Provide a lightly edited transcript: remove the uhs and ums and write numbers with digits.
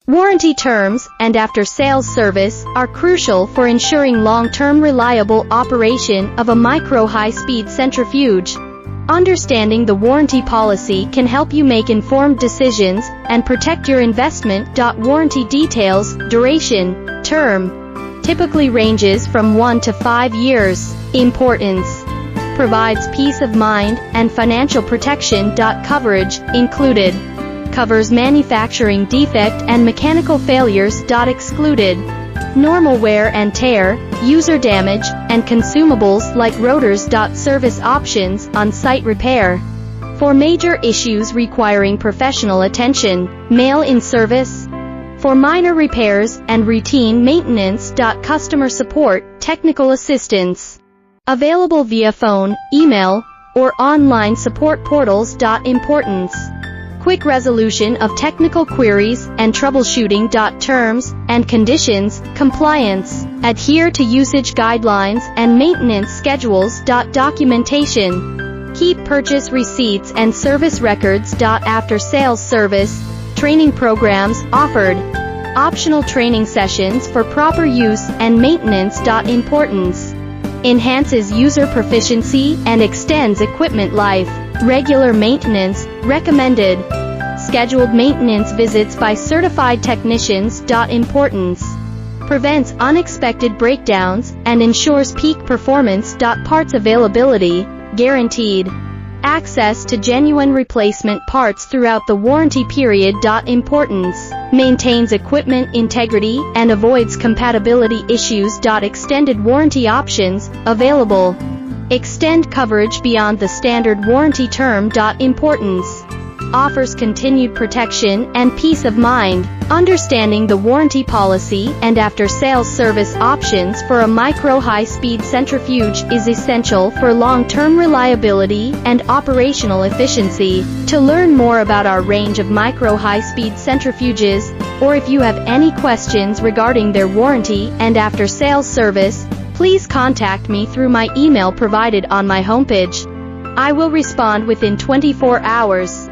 Warranty terms and after-sales service are crucial for ensuring long-term reliable operation of a micro-high-speed centrifuge. Understanding the warranty policy can help you make informed decisions and protect your investment. Warranty details. Duration, term, typically ranges from 1 to 5 years. Importance, provides peace of mind and financial protection. Coverage, included, covers manufacturing defect and mechanical failures. Excluded, normal wear and tear, user damage, and consumables like rotors. Service options, on-site repair, for major issues requiring professional attention, mail-in service, for minor repairs and routine maintenance. Customer support, technical assistance, available via phone, email, or online support portals. Importance, quick resolution of technical queries and troubleshooting. Terms and conditions, compliance, adhere to usage guidelines and maintenance schedules. Documentation, keep purchase receipts and service records. After-sales service, training programs offered, optional training sessions for proper use and maintenance. Importance, enhances user proficiency and extends equipment life. Regular maintenance recommended. Scheduled maintenance visits by certified technicians. Importance, prevents unexpected breakdowns and ensures peak performance. Parts availability guaranteed. Access to genuine replacement parts throughout the warranty period. Importance, maintains equipment integrity and avoids compatibility issues. Extended warranty options available, extend coverage beyond the standard warranty term. Importance, offers continued protection and peace of mind. Understanding the warranty policy and after-sales service options for a micro-high-speed centrifuge is essential for long-term reliability and operational efficiency. To learn more about our range of micro-high-speed centrifuges, or if you have any questions regarding their warranty and after-sales service, please contact me through my email provided on my homepage. I will respond within 24 hours.